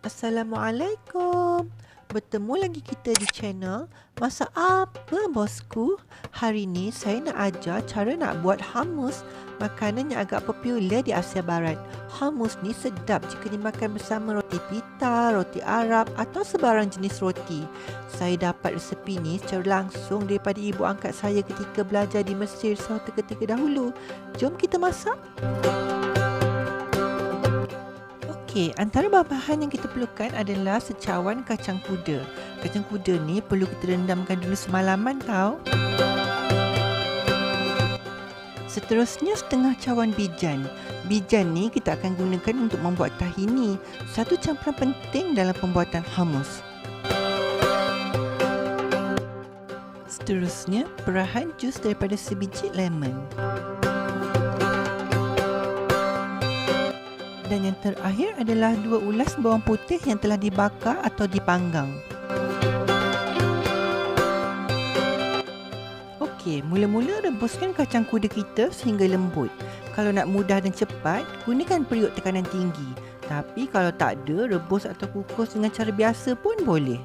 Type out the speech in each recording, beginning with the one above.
Assalamualaikum. Bertemu lagi kita di channel Masak Apa Bosku? Hari ni saya nak ajar cara nak buat hummus, makanan yang agak popular di Asia Barat. Hummus ni sedap jika dimakan bersama roti pita, roti Arab atau sebarang jenis roti. Saya dapat resepi ni secara langsung daripada ibu angkat saya ketika belajar di Mesir suatu ketika dahulu. Jom kita masak. Okey, antara bahan yang kita perlukan adalah secawan kacang kuda. Kacang kuda ni perlu kita rendamkan dulu semalaman tau. Seterusnya setengah cawan bijan. Bijan ni kita akan gunakan untuk membuat tahini, satu campuran penting dalam pembuatan hummus. Seterusnya, perahan jus daripada sebiji lemon. Dan yang terakhir adalah 2 ulas bawang putih yang telah dibakar atau dipanggang. Okey, mula-mula rebuskan kacang kuda kita sehingga lembut. Kalau nak mudah dan cepat, gunakan periuk tekanan tinggi. Tapi kalau tak ada, rebus atau kukus dengan cara biasa pun boleh.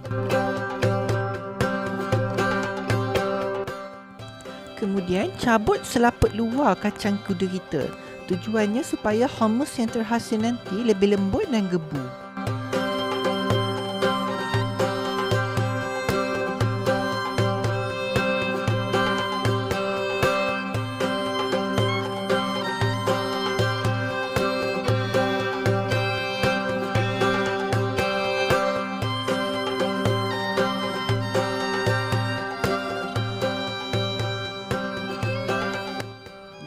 Kemudian cabut selaput luar kacang kuda kita. Tujuannya supaya hummus yang terhasil nanti lebih lembut dan gebu.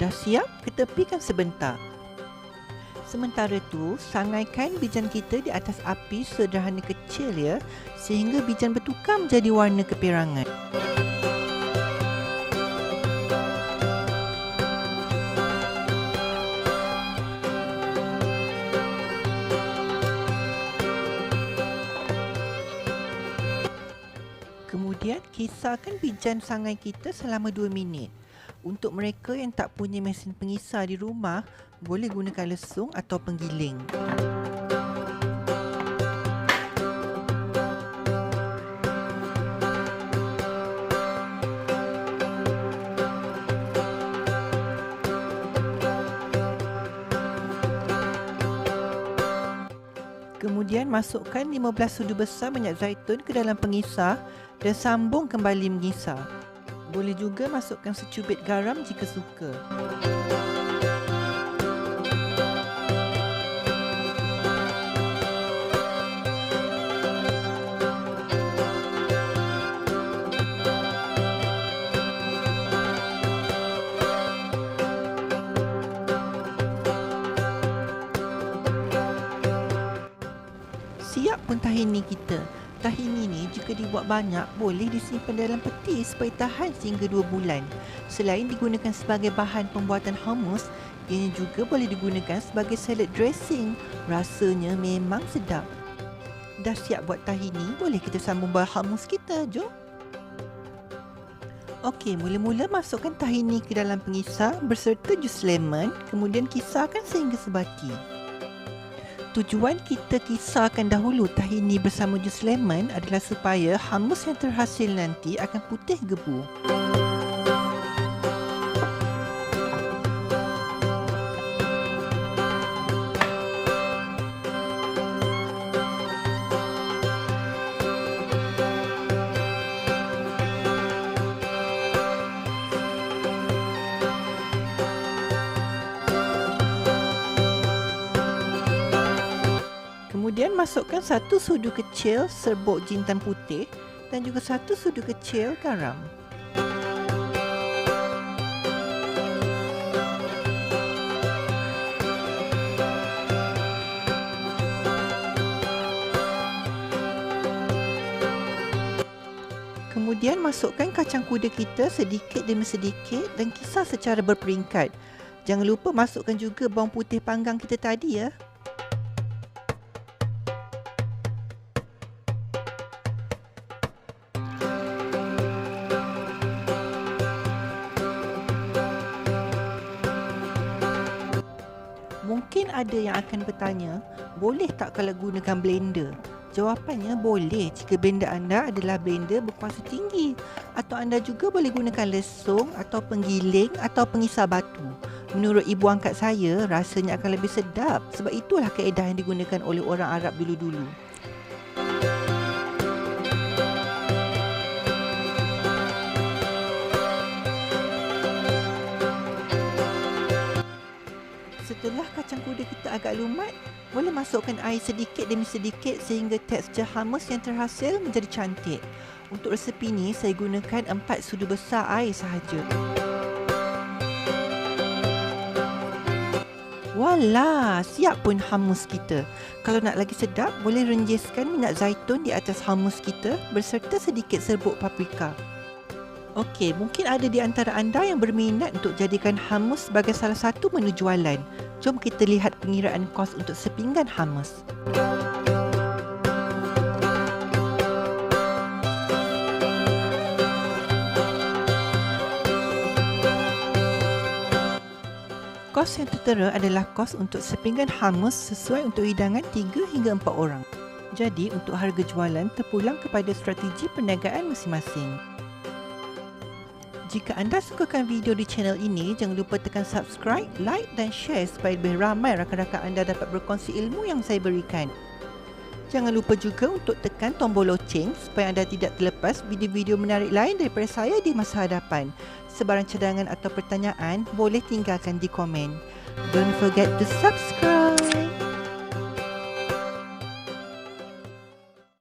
Dah siap, ketepikan sebentar. Sementara tu, sangaikan bijan kita di atas api sederhana kecil ya, sehingga bijan bertukar menjadi warna keperangan. Kemudian, kisarkan bijan sangai kita selama 2 minit. Untuk mereka yang tak punya mesin pengisar di rumah, boleh gunakan lesung atau penggiling. Kemudian masukkan 15 sudu besar minyak zaitun ke dalam pengisar dan sambung kembali mengisar. Boleh juga masukkan secubit garam jika suka. Siap pun tahini kita. Tahini ni jika dibuat banyak boleh disimpan dalam peti supaya tahan sehingga 2 bulan. Selain digunakan sebagai bahan pembuatan hummus, ianya juga boleh digunakan sebagai salad dressing. Rasanya memang sedap. Dah siap buat tahini, boleh kita sambung buat hummus kita. Jom. Okey, mula-mula masukkan tahini ke dalam pengisar berserta jus lemon, kemudian kisarkan sehingga sebati. Tujuan kita kisarkan dahulu tahini bersama jus lemon adalah supaya hummus yang terhasil nanti akan putih gebu. Kemudian masukkan 1 sudu kecil serbuk jintan putih dan juga 1 sudu kecil garam. Kemudian masukkan kacang kuda kita sedikit demi sedikit dan kisar secara berperingkat. Jangan lupa masukkan juga bawang putih panggang kita tadi ya. Mungkin ada yang akan bertanya, boleh tak kalau gunakan blender? Jawapannya boleh jika blender anda adalah blender berkuasa tinggi, atau anda juga boleh gunakan lesung atau penggiling atau pengisar batu. Menurut ibu angkat saya, rasanya akan lebih sedap sebab itulah kaedah yang digunakan oleh orang Arab dulu-dulu. Setelah kacang kuda kita agak lumat, boleh masukkan air sedikit demi sedikit sehingga tekstur hummus yang terhasil menjadi cantik. Untuk resepi ni, saya gunakan 4 sudu besar air sahaja. Walah, siap pun hummus kita. Kalau nak lagi sedap, boleh renjiskan minyak zaitun di atas hummus kita berserta sedikit serbuk paprika. Okey, mungkin ada di antara anda yang berminat untuk jadikan hummus sebagai salah satu menu jualan. Jom kita lihat pengiraan kos untuk sepinggan hummus. Kos yang tertera adalah kos untuk sepinggan hummus sesuai untuk hidangan 3 hingga 4 orang. Jadi, untuk harga jualan terpulang kepada strategi perniagaan masing-masing. Jika anda sukakan video di channel ini, jangan lupa tekan subscribe, like dan share supaya lebih ramai rakan-rakan anda dapat berkongsi ilmu yang saya berikan. Jangan lupa juga untuk tekan tombol loceng supaya anda tidak terlepas video-video menarik lain daripada saya di masa hadapan. Sebarang cadangan atau pertanyaan boleh tinggalkan di komen. Don't forget to subscribe.